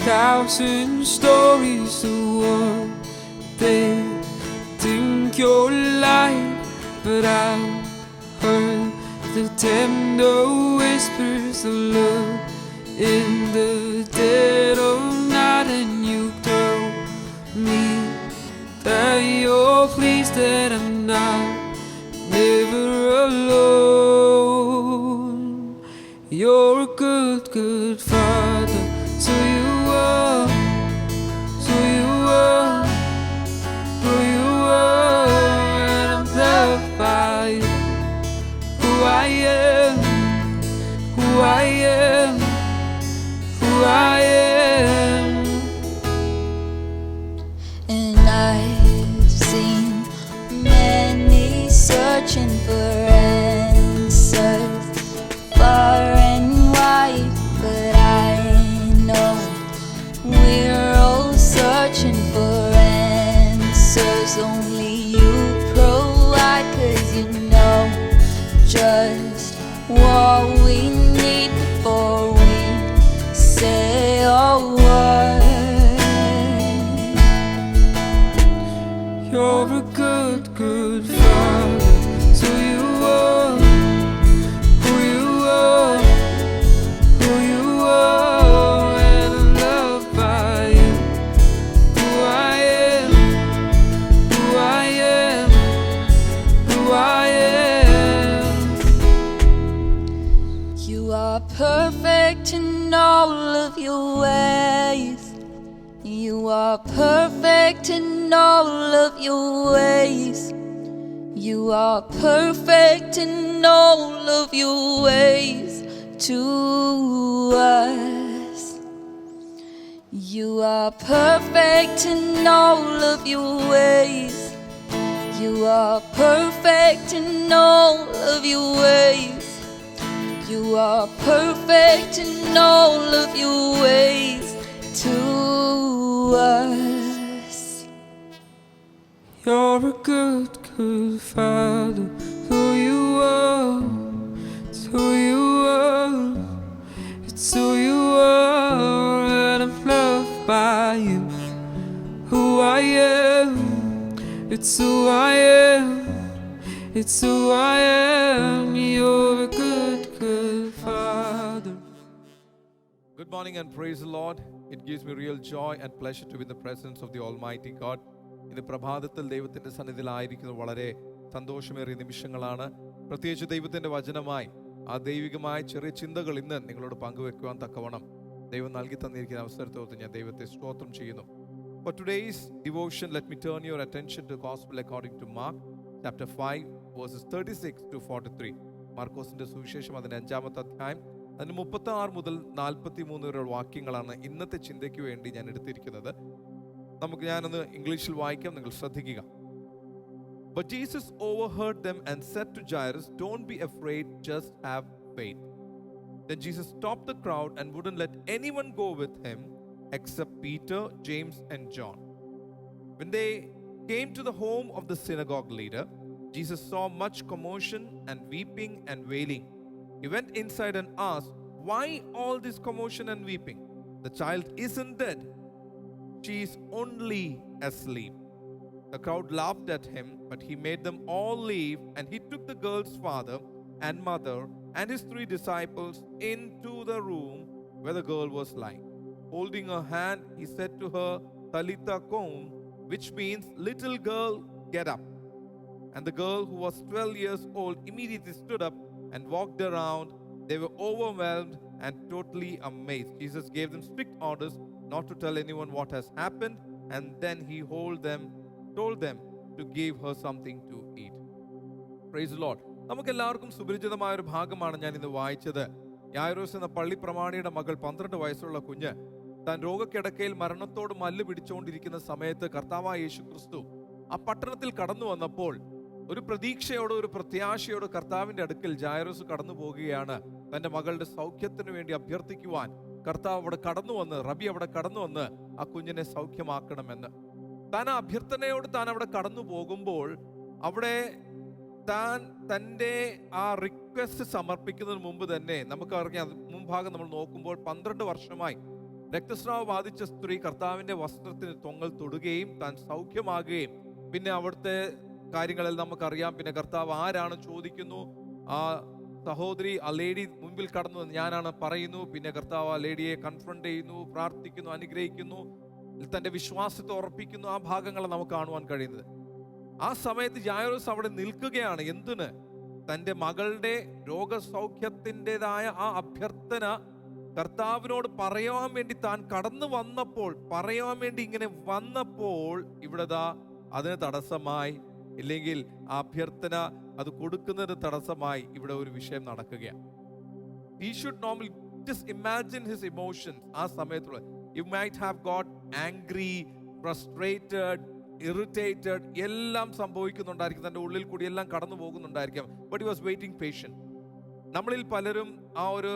1,000 stories the world they think you're lying, but I've heard the tender whispers of love in the dead of night, and you told me that you're pleased that I'm not never alone. You're a good, good father, so you are, so you are, so you are, and I'm loved by you. Who I am, who I am, who I am. And I've seen many searching for answers far and wide, but I know we're all searching for answers only you provide, 'cause you know just what we need before we say a word. You're a good, good father, so you are, who you are, who you are, and I'm loved by you. Who I am, who I am, who I am. You are perfect in all of your ways. You are perfect in all of your ways. You are perfect in all of your ways to us. You are perfect in all of your ways. You are perfect in all of your ways. You are perfect in all of your ways to us. You're a good, good father, who you are, it's who you are, it's who you are, and I'm loved by you. Who I am, it's who I am, it's who I am. You're a good, good father. Good morning and praise the Lord. It gives me real joy and pleasure to be in the presence of the Almighty God. ഇന്ന് പ്രഭാതത്തിൽ ദൈവത്തിൻ്റെ സന്നിധിയിലായിരിക്കുന്നത് വളരെ സന്തോഷമേറിയ നിമിഷങ്ങളാണ്. പ്രത്യേകിച്ച് ദൈവത്തിൻ്റെ വചനമായി ആ ദൈവികമായ ചെറിയ ചിന്തകൾ ഇന്ന് നിങ്ങളോട് പങ്കുവെക്കുവാൻ തക്കവണ്ണം ദൈവം നൽകി തന്നിരിക്കുന്ന അവസരത്തോട് ഞാൻ ദൈവത്തെ സ്തോത്രം ചെയ്യുന്നു. For today's devotion, let me turn your attention to Gospel according to Mark, chapter 5, verses 36 to 43. മാർക്കോസിന്റെ സുവിശേഷം അതിന്റെ 5-ാമത്തെ അധ്യായം അതിന് 36 മുതൽ 43 വരെയുള്ള വാക്യങ്ങളാണ് ഇന്നത്തെ ചിന്തയ്ക്ക് വേണ്ടി ഞാൻ എടുത്തിരിക്കുന്നത്. ഞാനൊന്ന് ഇംഗ്ലീഷിൽ വായിക്കാം, നിങ്ങൾ ശ്രദ്ധിക്കുക. But Jesus overheard them and said to Jairus, "Don't be afraid, just have faith." Then Jesus stopped the crowd and wouldn't let anyone go with him except Peter, James, and John. When they came to the home of the synagogue leader, Jesus saw much commotion and weeping and wailing. He went inside and asked, "Why all this commotion and weeping? The child isn't dead. She is only asleep." The crowd laughed at him, but he made them all leave, and he took the girl's father and mother and his 3 disciples into the room where the girl was lying. Holding her hand, he said to her, "Talitha koum," which means, "Little girl, get up." And the girl, who was 12 years old, immediately stood up and walked around. They were overwhelmed and totally amazed. Jesus gave them strict orders not to tell anyone what has happened, and then he told them to give her something to eat. Praise the Lord. നമുക്കെല്ലാവർക്കും സുപരിചിതമായ ഒരു ഭാഗമാണ് ഞാൻ ഇന്ന് വായിച്ചത്. യായിറോസ് എന്ന പള്ളി പ്രമാണിയുടെ മകൾ 12 വയസ്സുള്ള കുഞ്ഞ് താൻ രോഗക്കിടക്കയിൽ മരണത്തോട് മല്ല് പിടിച്ചുകൊണ്ടിരിക്കുന്ന സമയത്ത് കർത്താവായ യേശു ക്രിസ്തു ആ പട്ടണത്തിൽ കടന്നു വന്നപ്പോൾ ഒരു പ്രതീക്ഷയോട് ഒരു പ്രത്യാശയോട് കർത്താവിന്റെ അടുക്കൽ ജായിറോസ് കടന്നു പോകുകയാണ്. തന്റെ മകളുടെ സൗഖ്യത്തിന് വേണ്ടി അഭ്യർത്ഥിക്കുവാൻ കർത്താവ് അവിടെ കടന്നു വന്ന്, റബി അവിടെ കടന്നു വന്ന് ആ കുഞ്ഞിനെ സൗഖ്യമാക്കണമെന്ന്. താൻ ആ അഭ്യർത്ഥനയോട് താൻ അവിടെ കടന്നു പോകുമ്പോൾ അവിടെ താൻ തൻ്റെ ആ റിക്വസ്റ്റ് സമർപ്പിക്കുന്നതിന് മുമ്പ് തന്നെ നമുക്കറിയാം, മുൻഭാഗം നമ്മൾ നോക്കുമ്പോൾ 12 വർഷമായി രക്തസ്രാവ ബാധിച്ച സ്ത്രീ കർത്താവിന്റെ വസ്ത്രത്തിന് തൊങ്ങൽ തൊടുകയും താൻ സൗഖ്യമാകുകയും, പിന്നെ അവിടുത്തെ കാര്യങ്ങളിൽ നമുക്കറിയാം. പിന്നെ കർത്താവ് ആരാണ് ചോദിക്കുന്നു, ആ സഹോദരി, ആ ലേഡി മുൻപിൽ കടന്നു ഞാനാണ് പറയുന്നു. പിന്നെ കർത്താവ് ആ ലേഡിയെ കൺഫ്രണ്ട് ചെയ്യുന്നു, പ്രാർത്ഥിക്കുന്നു, അനുഗ്രഹിക്കുന്നു, തന്റെ വിശ്വാസത്തെ ഉറപ്പിക്കുന്നു. ആ ഭാഗങ്ങൾ നമുക്ക് കാണുവാൻ കഴിയുന്നത്. ആ സമയത്ത് യായിറോസ് അവിടെ നിൽക്കുകയാണ്. എന്തിന്? തൻ്റെ മകളുടെ രോഗസൗഖ്യത്തിൻ്റെതായ ആ അഭ്യർത്ഥന കർത്താവിനോട് പറയാൻ വേണ്ടി താൻ കടന്നു വന്നപ്പോൾ, പറയാൻ വേണ്ടി ഇങ്ങനെ വന്നപ്പോൾ, ഇവിടെതാ അതിന് തടസ്സമായി, ഇല്ലെങ്കിൽ ആ അഭ്യർത്ഥന അത് കൊടുക്കുന്നത് തടസ്സമായി ഇവിടെ ഒരു വിഷയം നടക്കുകയാണ്. He should normally just imagine his emotions. ആ സമയത്തുള്ള you might have got angry, frustrated, irritated, എല്ലാം സംഭവിക്കുന്നുണ്ടായിരിക്കും, തൻ്റെ ഉള്ളിൽ കൂടി എല്ലാം കടന്നു പോകുന്നുണ്ടായിരിക്കാം. But he was waiting patient. നമ്മളിൽ പലരും ആ ഒരു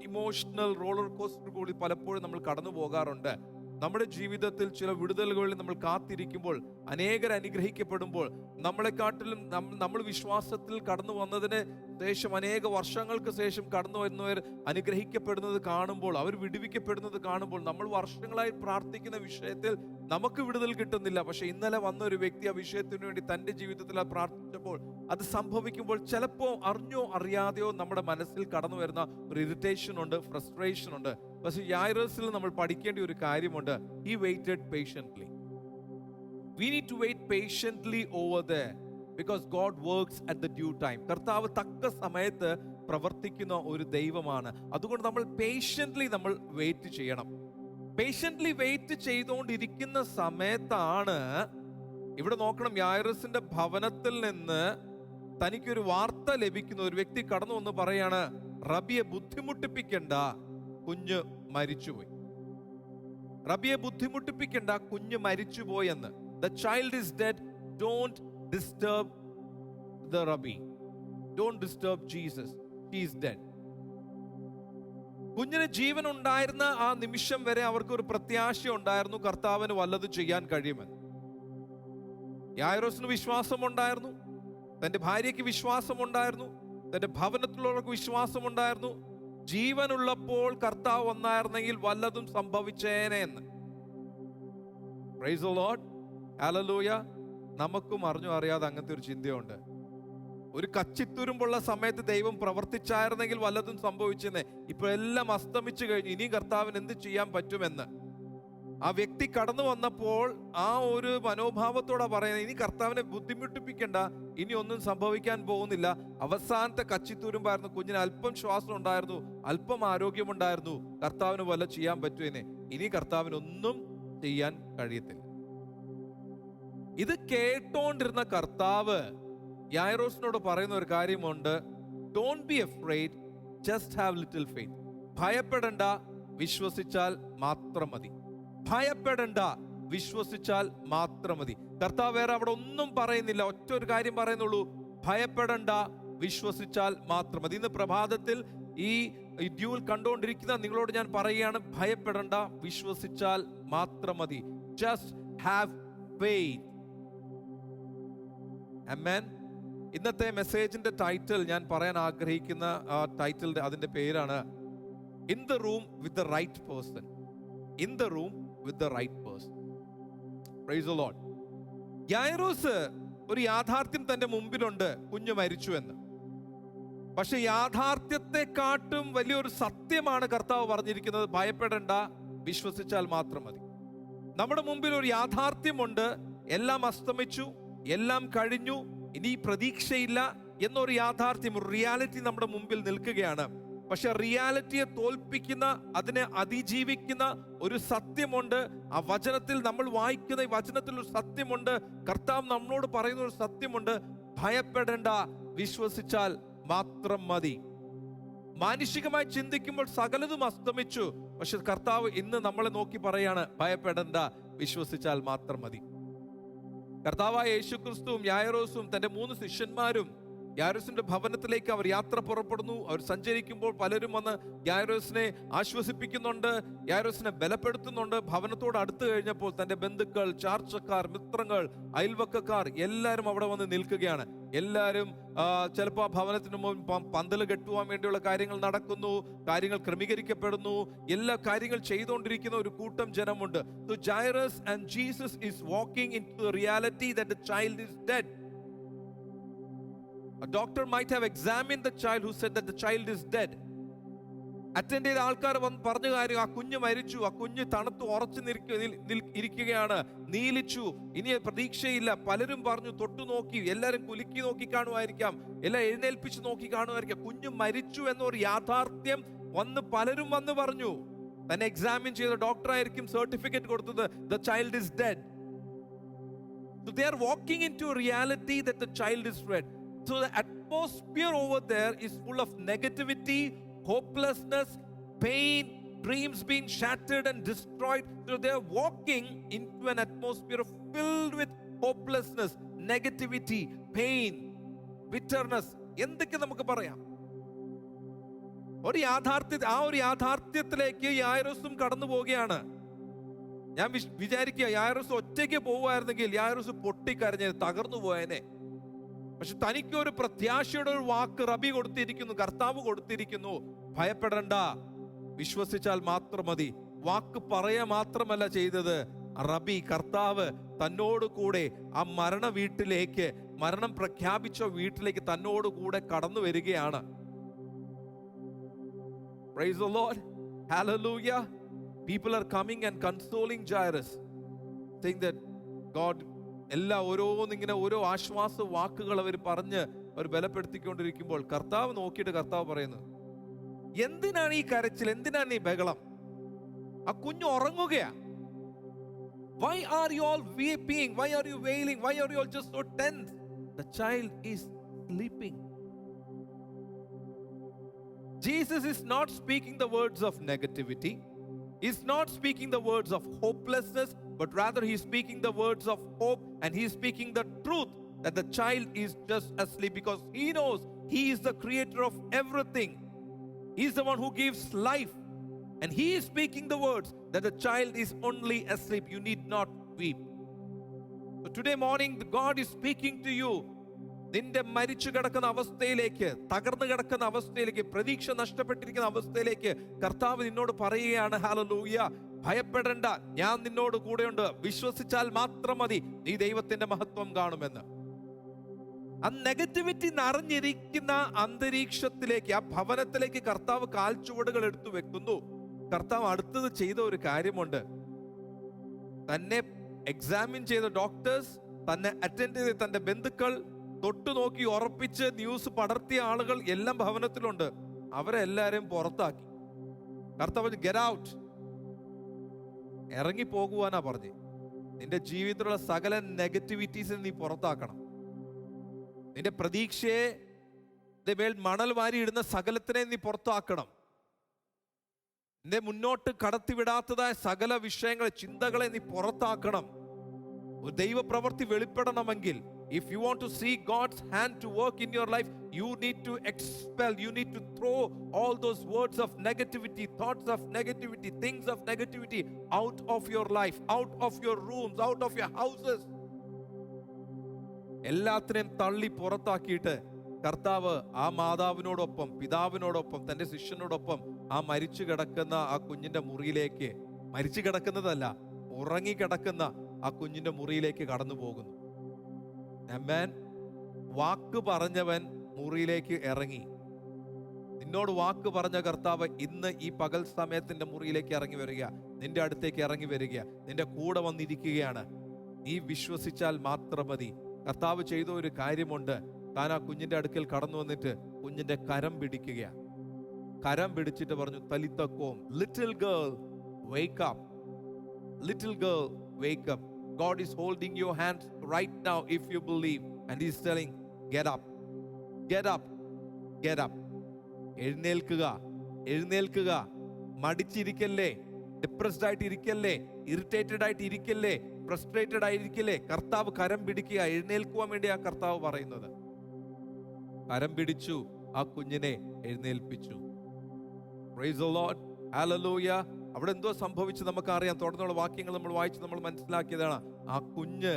ഇമോഷണൽ റോളർ കോസ്റ്റർ കൂടി പലപ്പോഴും നമ്മൾ കടന്നു പോകാറുണ്ട്. നമ്മുടെ ജീവിതത്തിൽ ചില വിടുതലുകളിൽ നമ്മൾ കാത്തിരിക്കുമ്പോൾ, അനേകർ അനുഗ്രഹിക്കപ്പെടുമ്പോൾ, നമ്മളെക്കാട്ടിലും നമ്മൾ വിശ്വാസത്തിൽ കടന്നു വന്നതിന് ശേഷം അനേക വർഷങ്ങൾക്ക് ശേഷം കടന്നു വരുന്നവർ അനുഗ്രഹിക്കപ്പെടുന്നത് കാണുമ്പോൾ, അവർ വിടുവിക്കപ്പെടുന്നത് കാണുമ്പോൾ, നമ്മൾ വർഷങ്ങളായി പ്രാർത്ഥിക്കുന്ന വിഷയത്തിൽ നമുക്ക് വിടുതൽ കിട്ടുന്നില്ല. പക്ഷെ ഇന്നലെ വന്ന ഒരു വ്യക്തി ആ വിഷയത്തിന് വേണ്ടി തൻ്റെ ജീവിതത്തിൽ അത് പ്രാർത്ഥിച്ചപ്പോൾ, അത് സംഭവിക്കുമ്പോൾ ചിലപ്പോൾ അറിഞ്ഞോ അറിയാതെയോ നമ്മുടെ മനസ്സിൽ കടന്നു വരുന്ന ഒരു ഇറിറ്റേഷൻ ഉണ്ട്, ഫ്രസ്ട്രേഷൻ ഉണ്ട്. പക്ഷെ യായിറോസിൽ നമ്മൾ പഠിക്കേണ്ട ഒരു കാര്യമുണ്ട്. He waited patiently. We need to wait patiently over there because God works at the due time. കർത്താവ് തക്ക സമയത്ത് പ്രവർത്തിക്കുന്ന ഒരു ദൈവമാണ്. അതുകൊണ്ട് നമ്മൾ പേഷ്യൻ്റ്ലി നമ്മൾ വെയിറ്റ് ചെയ്യണം. പേഷ്യൻ്റ്ലി വെയിറ്റ് ചെയ്തുകൊണ്ടിരിക്കുന്ന സമയത്താണ് ഇവിടെ നോക്കണം, യായിറസിന്റെ ഭവനത്തിൽ നിന്ന് തനിക്കൊരു വാർത്ത ലഭിക്കുന്ന ഒരു വ്യക്തി കടന്നു വന്ന് പറയാണ്, റബിയെ ബുദ്ധിമുട്ടിപ്പിക്കണ്ട, കുഞ്ഞ് മരിച്ചുപോയി. റബിയെ ബുദ്ധിമുട്ടിപ്പിക്കണ്ട, കുഞ്ഞ് മരിച്ചുപോയി എന്ന്. The child is dead. Don't disturb the Rabbi. Don't disturb Jesus. He is dead. കുഞ്ഞിന് ജീവൻ ഉണ്ടായിരുന്ന ആ നിമിഷം വരെ അവർക്ക് ഒരു പ്രത്യാശ ഉണ്ടായിരുന്നു, കർത്താവിന് വല്ലതും ചെയ്യാൻ കഴിയുമെന്ന്. യായിറോസിന് വിശ്വാസമുണ്ടായിരുന്നു, തൻ്റെ ഭാര്യയ്ക്ക് വിശ്വാസമുണ്ടായിരുന്നു, തൻ്റെ ഭവനത്തിലുള്ളവർക്ക് വിശ്വാസമുണ്ടായിരുന്നു. ജീവനുള്ളപ്പോൾ കർത്താവ് വന്നായിരുന്നെങ്കിൽ വല്ലതും സംഭവിച്ചേനെ എന്ന്. Price the lord, hallelujah. നമുക്കും അറിഞ്ഞു അറിയാതെ അങ്ങനത്തെ ഒരു ചിന്തയുണ്ട്. ഒരു കച്ചിത്തുരുമ്പുള്ള സമയത്ത് ദൈവം പ്രവർത്തിച്ചായിരുന്നെങ്കിൽ വല്ലതും സംഭവിച്ചെന്നേ. ഇപ്പൊ എല്ലാം അസ്തമിച്ചു കഴിഞ്ഞു, ഇനി കർത്താവിന് എന്ത് ചെയ്യാൻ പറ്റുമെന്ന്. ആ വ്യക്തി കടന്നു വന്നപ്പോൾ ആ ഒരു മനോഭാവത്തോടെ പറയുന്നത്, ഇനി കർത്താവിനെ ബുദ്ധിമുട്ടിപ്പിക്കണ്ട, ഇനി ഒന്നും സംഭവിക്കാൻ പോകുന്നില്ല. അവസാനത്തെ കച്ചിത്തുരുമ്പായിരുന്നു. കുഞ്ഞിന് അല്പം ശ്വാസം ഉണ്ടായിരുന്നു, അല്പം ആരോഗ്യമുണ്ടായിരുന്നു. കർത്താവിന് വല്ല ചെയ്യാൻ പറ്റുമെന്നേ. ഇനി കർത്താവിനൊന്നും ചെയ്യാൻ കഴിയത്തില്ല. ഇത് കേട്ടോണ്ടിരുന്ന കർത്താവ് യായിറോസിനോട് പറയുന്ന ഒരു കാര്യമുണ്ട്. Don't be afraid, just have little faith. ഭയപ്പെടണ്ട, വിശ്വസിച്ചാൽ മാത്രം മതി. ഭയപ്പെടണ്ട, വിശ്വസിച്ചാൽ മാത്രം മതി. കർത്താവ് വേറെ അവിടെ ഒന്നും പറയുന്നില്ല, ഒറ്റ ഒരു കാര്യം പറയുന്നുള്ളൂ, ഭയപ്പെടണ്ട, വിശ്വസിച്ചാൽ മാത്രം മതി. ഇന്ന് പ്രഭാതത്തിൽ ഈ ഡ്യൂൽ കണ്ടുകൊണ്ടിരിക്കുന്ന നിങ്ങളോട് ഞാൻ പറയുകയാണ്, ഭയപ്പെടണ്ട, വിശ്വസിച്ചാൽ മാത്രം മതി. Just have faith. ആമേൻ. ഇന്നത്തെ മെസ്സേജിന്റെ ടൈറ്റിൽ ഞാൻ പറയാൻ ആഗ്രഹിക്കുന്ന ടൈറ്റിലിന്റെ അതിന്റെ പേരാണ് in the room with the right person. In the room with the right person. Praise the lord. Jairus ഒരു യാഥാർത്ഥ്യം തന്റെ മുമ്പിലുണ്ട്, കുഞ്ഞ് മരിച്ചു എന്ന്. പക്ഷെ യാഥാർത്ഥ്യത്തെക്കാട്ടും വലിയൊരു സത്യമാണ് കർത്താവ് പറഞ്ഞിരിക്കുന്നത്, ഭയപ്പെടേണ്ട, വിശ്വസിച്ചാൽ മാത്രം മതി. നമ്മുടെ മുമ്പിൽ ഒരു യാഥാർത്ഥ്യമുണ്ട്, എല്ലാം അസ്തമിച്ചു, എല്ലാം കഴിഞ്ഞു, ഇനി പ്രതീക്ഷയില്ല എന്നൊരു യാഥാർത്ഥ്യം, ഒരു റിയാലിറ്റി നമ്മുടെ മുമ്പിൽ നിൽക്കുകയാണ്. പക്ഷെ റിയാലിറ്റിയെ തോൽപ്പിക്കുന്ന, അതിനെ അതിജീവിക്കുന്ന ഒരു സത്യമുണ്ട്. ആ വചനത്തിൽ നമ്മൾ വായിക്കുന്ന ഈ വചനത്തിൽ ഒരു സത്യമുണ്ട്. കർത്താവ് നമ്മളോട് പറയുന്ന ഒരു സത്യമുണ്ട്, ഭയപ്പെടേണ്ട, വിശ്വസിച്ചാൽ മാത്രം മതി. മാനുഷികമായി ചിന്തിക്കുമ്പോൾ സകലതും അസ്തമിച്ചു. പക്ഷെ കർത്താവ് ഇന്ന് നമ്മളെ നോക്കി പറയാണ്, ഭയപ്പെടേണ്ട, വിശ്വസിച്ചാൽ മാത്രം മതി. കർത്താവായ യേശുക്രിസ്തുവും യായിറോസും തന്റെ 3 ശിഷ്യന്മാരും യായിറോസിന്റെ ഭവനത്തിലേക്ക് അവർ യാത്ര പുറപ്പെടുന്നു. അവർ സഞ്ചരിക്കുമ്പോൾ പലരും വന്ന് യായിറോസിനെ ആശ്വസിപ്പിക്കുന്നുണ്ട്, യായിറോസിനെ ബലപ്പെടുത്തുന്നുണ്ട്. ഭവനത്തോട് അടുത്ത് കഴിഞ്ഞപ്പോൾ തന്റെ ബന്ധുക്കൾ, ചാർച്ചക്കാർ, മിത്രങ്ങൾ, അയൽവക്കക്കാർ എല്ലാവരും അവിടെ വന്ന് നിൽക്കുകയാണ്. എല്ലാവരും ചിലപ്പോൾ ആ ഭവനത്തിന് മുമ്പ് പന്തല് കെട്ടുവാൻ വേണ്ടിയുള്ള കാര്യങ്ങൾ നടക്കുന്നു, കാര്യങ്ങൾ ക്രമീകരിക്കപ്പെടുന്നു, എല്ലാ കാര്യങ്ങൾ ചെയ്തുകൊണ്ടിരിക്കുന്ന ഒരു കൂട്ടം ജനമുണ്ട്. So Jairus and Jesus is walking into the reality that the child is dead. A doctor might have examined the child who said that the child is dead. Attend ചെയ്ത ആൾക്കാർ വന്ന് പറഞ്ഞ കാര്യം, ആ കുഞ്ഞ് മരിച്ചു, ആ കുഞ്ഞ് തണുത്ത് ഉറച്ചു ഇരിക്കുകയാണ്, നീലിച്ചു, ഇനി പ്രതീക്ഷയില്ല. പലരും പറഞ്ഞു, തൊട്ടു നോക്കി, എല്ലാവരും കുലുക്കി നോക്കി കാണുമായിരിക്കാം, എല്ലാം എഴുന്നേൽപ്പിച്ച് നോക്കി കാണുമായിരിക്കാം. കുഞ്ഞ് മരിച്ചു എന്നൊരു യാഥാർത്ഥ്യം പലരും വന്ന് പറഞ്ഞു. തന്നെ എക്സാമിൻ ചെയ്ത ഡോക്ടർ ആയിരിക്കും സർട്ടിഫിക്കറ്റ് കൊടുത്തത്, the child is dead. So they are walking into a reality that the child is dead. So the atmosphere over there is full of negativity, hopelessness, pain, dreams being shattered and destroyed. So they are walking into an atmosphere filled with hopelessness, negativity, pain, bitterness. എന്തൊക്കെ നമുക്ക് പറയാം. ആ ഒരു യാഥാർത്ഥ്യത്തിലേക്ക് യായിറോസും കടന്നു പോവുകയാണ്. ഞാൻ വിചാരിക്കുക, യായിറോസ് ഒറ്റയ്ക്ക് പോവുമായിരുന്നെങ്കിൽ യായിറോസ് പൊട്ടിക്കരഞ്ഞ് തകർന്നു പോയനെ. പക്ഷെ തനിക്കൊരു പ്രത്യാശയുടെ ഒരു വാക്ക് റബി കൊടുത്തിരിക്കുന്നു, കർത്താവ് കൊടുത്തിരിക്കുന്നു. ഭയപ്പെടണ്ട, വിശ്വസിച്ചാൽ മാത്രം മതി. വാക്ക് പറയാ മാത്രമല്ല ചെയ്തത്, റബി കർത്താവ് തന്നോട് കൂടെ ആ മരണ വീട്ടിലേക്ക്, മരണം പ്രഖ്യാപിച്ച വീട്ടിലേക്ക് തന്നോട് കൂടെ കടന്നു വരികയാണ്. Praise the Lord. Hallelujah. People are coming and consoling Jairus, saying that God, ഓരോന്നിങ്ങനെ ഓരോ ആശ്വാസ വാക്കുകൾ അവർ പറഞ്ഞ് അവർ ബലപ്പെടുത്തിക്കൊണ്ടിരിക്കുമ്പോൾ കർത്താവ് നോക്കിയിട്ട് കർത്താവ് പറയുന്നു, എന്തിനാണ് ഈ കരച്ചിൽ, എന്തിനാണ് ഈ ബഹളം? ആ കുഞ്ഞ് ഉറങ്ങുകയാ. Why are you all weeping? Why are you wailing? Why are you all just so tense? The child is sleeping. Jesus is not speaking the words of negativity. He's not speaking the words of hopelessness, but rather he's speaking the words of hope, and he's speaking the truth that the child is just asleep, because he knows he is the creator of everything. He's the one who gives life, and he is speaking the words that the child is only asleep. You need not weep. So today morning God is speaking to you. നിന്റെ മരിച്ചു കിടക്കുന്ന അവസ്ഥയിലേക്ക്, തകർന്നു കിടക്കുന്ന അവസ്ഥയിലേക്ക്, പ്രതീക്ഷ നഷ്ടപ്പെട്ടിരിക്കുന്ന അവസ്ഥയിലേക്ക് കർത്താവ് നിന്നോട് പറയുകയാണ്, ഹല്ലേലൂയ, ഭയപ്പെടേണ്ട, ഞാൻ നിന്നോട് കൂടെയുണ്ട്, വിശ്വസിച്ചാൽ മാത്രം മതി, നീ ദൈവത്തിന്റെ മഹത്വം കാണുമെന്ന്. ആ നെഗറ്റിവിറ്റി നിറഞ്ഞിരിക്കുന്ന അന്തരീക്ഷത്തിലേക്ക്, ആ ഭവനത്തിലേക്ക് കർത്താവ് കാൽച്ചുവടുകൾ എടുത്തു വെക്കുന്നു. കർത്താവ് അടുത്തത് ചെയ്ത ഒരു കാര്യമുണ്ട്. തന്നെ എക്സാമിൻ ചെയ്ത ഡോക്ടേഴ്സ്, തന്നെ അറ്റൻഡ് ചെയ്ത തന്റെ ബന്ധുക്കൾ, തൊട്ടു നോക്കി ഉറപ്പിച്ച് ന്യൂസ് പടർത്തിയ ആളുകൾ എല്ലാം ഭവനത്തിലുണ്ട്. അവരെല്ലാരെയും പുറത്താക്കി. കർത്താവ് ഗെറ്റ് ഔട്ട്, ഇറങ്ങി പോകുവാനാ പറഞ്ഞ്. നിന്റെ ജീവിതത്തിലുള്ള സകല നെഗറ്റിവിറ്റീസ് നീ പുറത്താക്കണം. നിന്റെ പ്രതീക്ഷയെ മേൽ മണൽ വാരി ഇടുന്ന സകലത്തിനെ നീ പുറത്താക്കണം. നിന്റെ മുന്നോട്ട് കടത്തിവിടാത്തതായ സകല വിഷയങ്ങളെ, ചിന്തകളെ നീ പുറത്താക്കണം. ഒരു ദൈവപ്രവൃത്തി വെളിപ്പെടണമെങ്കിൽ, if you want to see God's hand to work in your life, you need to expel, you need to throw all those words of negativity, thoughts of negativity, things of negativity out of your life, out of your rooms, out of your houses. എല്ലാത്തിനെയും തള്ളി പുറത്താക്കിയിട്ട് കർത്താവ് ആ മാതാവിനോടൊപ്പം, പിതാവിനോടൊപ്പം, തന്റെ ശിഷ്യനോടൊപ്പം ആ മരിച്ചു കിടക്കുന്ന ആ കുഞ്ഞിന്റെ മുറിയിലേക്ക്, മരിച്ചു കിടക്കുന്നതല്ല, ഉറങ്ങിക്കിടക്കുന്ന ആ കുഞ്ഞിന്റെ മുറിയിലേക്ക് കടന്നു പോകുന്നു. ആമേൻ. വാക്ക് പറഞ്ഞവൻ മുറിയിലേക്ക് ഇറങ്ങി. നിന്നോട് വാക്ക് പറഞ്ഞ കർത്താവ് ഇന്ന് ഈ പകൽ സമയത്തിന്റെ മുറിയിലേക്ക് ഇറങ്ങി വരിക, നിന്റെ അടുത്തേക്ക് ഇറങ്ങി വരിക, നിന്റെ കൂടെ വന്നിരിക്കുകയാണ്. നീ വിശ്വസിച്ചാൽ മാത്രം മതി. കർത്താവ് ചെയ്ത ഒരു കാര്യമുണ്ട്. താൻ ആ കുഞ്ഞിന്റെ അടുക്കൽ കടന്നു വന്നിട്ട് കുഞ്ഞിന്റെ കരം പിടിക്കുകയാണ്. കരം പിടിച്ചിട്ട് പറഞ്ഞു, തലിത്തക്കോം, little girl wake up, little girl wake up. God is holding your hands right now if you believe, and he's telling, get up, get up, get up. എഴുന്നേൽക്കുക, എഴുന്നേൽക്കുക. മടിച്ചിരിക്കല്ലേ, ഡിപ്രസ്ഡ് ആയിട്ട് ഇരിക്കല്ലേ, ഇറിറ്റേറ്റഡ് ആയിട്ട് ഇരിക്കല്ലേ, ഫ്രസ്ട്രേറ്റഡ് ആയിരിക്കല്ലേ. കർത്താവ് കരം പിടിക്കുക, എഴുന്നേൽക്കുവാൻ വേണ്ടി ആ കർത്താവ് പറയുന്നത്. കരം പിടിച്ചു, ആ കുഞ്ഞിനെ എഴുന്നേൽപ്പിച്ചു. Praise the lord, hallelujah. അവിടെ എന്തോ സംഭവിച്ചു നമുക്കറിയാം. തുടർന്നുള്ള വാക്യങ്ങൾ നമ്മൾ വായിച്ച് നമ്മൾ മനസ്സിലാക്കിയതാണ്. ആ കുഞ്ഞ്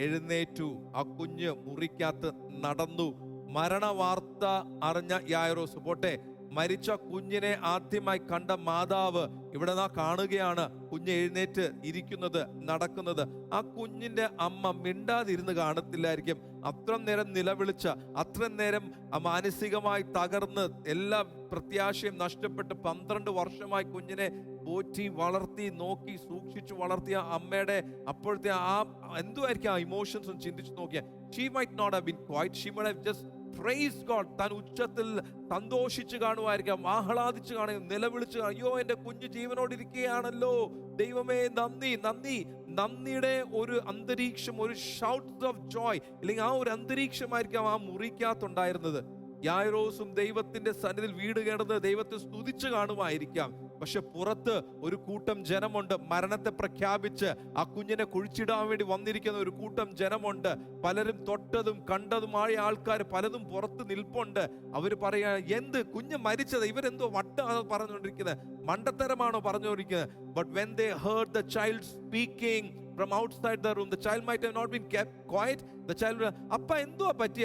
എഴുന്നേറ്റു, ആ കുഞ്ഞ് മുറിക്കകത്ത് നടന്നു. മരണവാർത്ത അറിഞ്ഞ യായിറോസ്, പോട്ടെ, മരിച്ച കുഞ്ഞിനെ ആദ്യമായി കണ്ട മാതാവ് ഇവിടെ നാം കാണുകയാണ് കുഞ്ഞ് എഴുന്നേറ്റ് ഇരിക്കുന്നത്, നടക്കുന്നത്. ആ കുഞ്ഞിന്റെ അമ്മ മിണ്ടാതിരുന്ന് കാണത്തില്ലായിരിക്കും. അത്ര നേരം നിലവിളിച്ച, അത്ര നേരം മാനസികമായി തകർന്ന് എല്ലാ പ്രത്യാശയും നഷ്ടപ്പെട്ട് 12 വർഷമായി കുഞ്ഞിനെ പോറ്റി വളർത്തി നോക്കി സൂക്ഷിച്ചു വളർത്തിയ അമ്മയുടെ അപ്പോഴത്തെ ആ എന്തുമായിരിക്കും ആ ഇമോഷൻസും ചിന്തിച്ചു നോക്കിയാൽ, she might not have been quiet, she might have just praise God. താൻ ഉച്ചത്തിൽ സന്തോഷിച്ച് കാണുമായിരിക്കാം, ആഹ്ലാദിച്ച് കാണുക, നിലവിളിച്ച് കാണും, അയ്യോ എൻ്റെ കുഞ്ഞ് ജീവനോടിരിക്കുകയാണല്ലോ, ദൈവമേ നന്ദി നന്ദി. നന്ദിയുടെ ഒരു അന്തരീക്ഷം, ഒരു ഷൗട്ട്സ് ഓഫ് ജോയ്, അല്ലെങ്കിൽ ആ ഒരു അന്തരീക്ഷമായിരിക്കാം ആ മുറിക്കകത്തുണ്ടായിരുന്നത്. യായിറോസും ദൈവത്തിന്റെ സന്നിധിയിൽ വീട് കിടന്ന് ദൈവത്തെ സ്തുതിച്ച് കാണുമായിരിക്കാം. പക്ഷെ പുറത്ത് ഒരു കൂട്ടം ജനമുണ്ട്, മരണത്തെ പ്രഖ്യാപിച്ച് ആ കുഞ്ഞിനെ കുഴിച്ചിടാൻ വേണ്ടി വന്നിരിക്കുന്ന ഒരു കൂട്ടം ജനമുണ്ട്. പലരും തൊട്ടതും കണ്ടതുമായ ആൾക്കാർ പലതും പുറത്ത് നിൽപ്പുണ്ട്. അവർ പറയാ, എന്ത് കുഞ്ഞ് മരിച്ചത്, ഇവരെന്തോ വട്ടാണ് പറഞ്ഞുകൊണ്ടിരിക്കുന്നത്, മണ്ടത്തരമാണോ പറഞ്ഞുകൊണ്ടിരിക്കുന്നത്. But when they heard the child speaking from outside the room, the child might have not been kept quiet. The child, അപ്പ എന്തുവാ പറ്റി,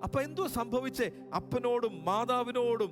അപ്പ എന്തുവാ സംഭവിച്ചേ? അപ്പനോടും മാതാവിനോടും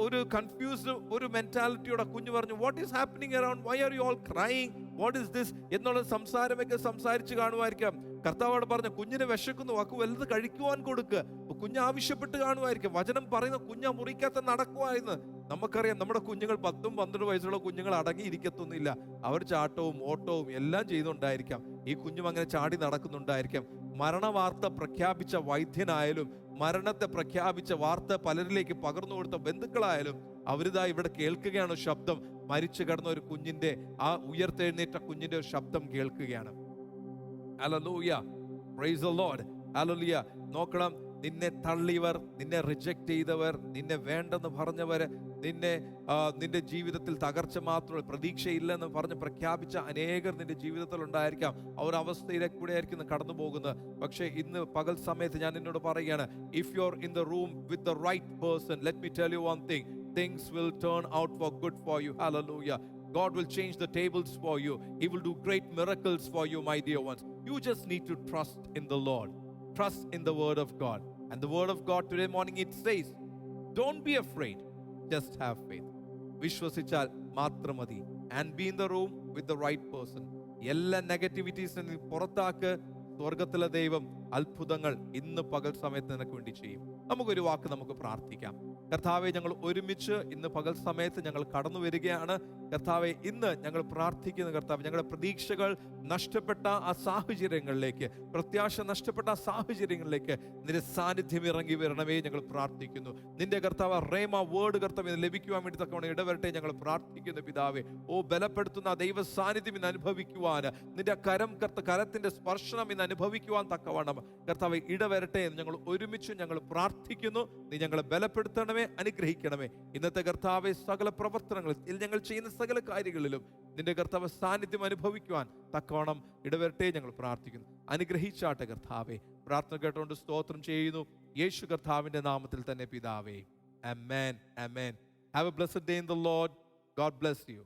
ഒരു കൺഫ്യൂസ്ഡ് ഒരു മെന്റാലിറ്റിയോടെ കുഞ്ഞു പറഞ്ഞു, what is happening around, why are you all crying, what is this എന്നുള്ള സംസാരമൊക്കെ സംസാരിച്ച് കാണുമായിരിക്കാം. കർത്താവോട് പറഞ്ഞു, കുഞ്ഞിനെ വിശക്കുന്നു, വാക്ക് വലുത് കഴിക്കുവാൻ കൊടുക്ക്. കുഞ്ഞ് ആവശ്യപ്പെട്ട് കാണുമായിരിക്കും. വചനം പറയുന്ന കുഞ്ഞ് മുറിക്കകത്ത് നടക്കുമായിരുന്നു. നമുക്കറിയാം, നമ്മുടെ കുഞ്ഞുങ്ങൾ 10 12 വയസ്സുള്ള കുഞ്ഞുങ്ങൾ അടങ്ങിയിരിക്കത്തൊന്നുമില്ല. അവർ ചാട്ടവും ഓട്ടവും എല്ലാം ചെയ്യുന്നുണ്ടായിരിക്കാം. ഈ കുഞ്ഞും അങ്ങനെ ചാടി നടക്കുന്നുണ്ടായിരിക്കാം. മരണവാർത്ത പ്രഖ്യാപിച്ച വൈദ്യനായാലും, മരണത്തെ പ്രഖ്യാപിച്ച വാർത്ത പലരിലേക്ക് പകർന്നു കൊടുത്ത ബന്ധുക്കളായാലും, അവരിതാ ഇവിടെ കേൾക്കുകയാണ് ശബ്ദം. മരിച്ചു കിടന്ന ഒരു കുഞ്ഞിന്റെ, ആ ഉയർത്തെഴുന്നേറ്റ കുഞ്ഞിന്റെ ഒരു ശബ്ദം കേൾക്കുകയാണ്. Hallelujah, price the lord, hallelujah. നോക്കണം, നിന്നെ തള്ളിയവർ, നിന്നെ റിജക്റ്റ് ചെയ്തവർ, നിന്നെ വേണ്ടെന്ന് പറഞ്ഞവർ, നിന്റെ ജീവിതത്തിൽ തകർച്ച മാത്രമേ, പ്രതീക്ഷയില്ലെന്ന് പറഞ്ഞ് പ്രഖ്യാപിച്ച അനേകർ നിന്റെ ജീവിതത്തിൽ ഉണ്ടായിരിക്കാം. ആ ഒരു അവസ്ഥയിലേക്ക് കൂടെ ആയിരിക്കും കടന്നു പോകുന്നത്. പക്ഷേ ഇന്ന് പകൽ സമയത്ത് ഞാൻ നിന്നോട് പറയുകയാണ്, if you are in the room with the right person, let me tell you one thing, things will turn out for good for you. Hallelujah. God will change the tables for you. He will do great miracles for you, my dear ones. You just need to trust in the Lord. Trust in the word of God. And the word of God today morning, it says, don't be afraid, just have faith. വിശ്വസിച്ചാൽ മാത്രം മതി. And be in the room with the right person. എല്ലാ നെഗറ്റിവിറ്റീസിനെ പുറത്താക്ക്. സ്വർഗത്തിലെ ദൈവം അത്ഭുതങ്ങൾ ഇന്ന് പകൽ സമയത്ത് നിനക്ക് വേണ്ടി ചെയ്യും. നമുക്കൊരു വാക്ക് നമുക്ക് പ്രാർത്ഥിക്കാം. കർത്താവെ, ഞങ്ങൾ ഒരുമിച്ച് ഇന്ന് പകൽ സമയത്ത് ഞങ്ങൾ കടന്നു വരികയാണ്. കർത്താവെ, ഇന്ന് ഞങ്ങൾ പ്രാർത്ഥിക്കുന്ന കർത്താവ്, ഞങ്ങളുടെ പ്രതീക്ഷകൾ നഷ്ടപ്പെട്ട ആ സാഹചര്യങ്ങളിലേക്ക്, പ്രത്യാശ നഷ്ടപ്പെട്ട ആ സാഹചര്യങ്ങളിലേക്ക് നിന്റെ സാന്നിധ്യം ഇറങ്ങി വരണമേ ഞങ്ങൾ പ്രാർത്ഥിക്കുന്നു. നിന്റെ കർത്താവ് റേമ വേർഡ് കർത്താവ് ഇന്ന് ലഭിക്കുവാൻ വേണ്ടി തക്കവണ്ണം ഇടവരട്ടെ ഞങ്ങൾ പ്രാർത്ഥിക്കുന്നു പിതാവേ. ബലപ്പെടുത്തുന്ന ദൈവ സാന്നിധ്യം ഇന്ന് അനുഭവിക്കുവാൻ, നിന്റെ കരത്തിന്റെ സ്പർശനം ഇന്ന് അനുഭവിക്കുവാൻ തക്കവണ്ണം കർത്താവ് ഇടവരട്ടെ എന്ന് ഞങ്ങൾ ഒരുമിച്ച് ഞങ്ങൾ പ്രാർത്ഥിക്കുന്നു. നീ ഞങ്ങളെ ബലപ്പെടുത്തണമേ, അനുഗ്രഹിക്കണമേ. ഇന്നത്തെ കർത്താവെ, സകല പ്രവർത്തനങ്ങളിൽ ഞങ്ങൾ ചെയ്യുന്ന സകല കാര്യങ്ങളിലും നിന്റെ കർത്താവ് സാന്നിധ്യം അനുഭവിക്കുവാൻ തക്കവണ്ണം ഇടവരട്ടെ ഞങ്ങൾ പ്രാർത്ഥിക്കുന്നു. അനുഗ്രഹിച്ചാട്ടെ കർത്താവെ. പ്രാർത്ഥന കേട്ടുകൊണ്ട് സ്തോത്രം ചെയ്യുന്നു യേശു കർത്താവിന്റെ നാമത്തിൽ തന്നെ പിതാവേ. ആമേൻ, ആമേൻ. Have a blessed day in the Lord. God bless you.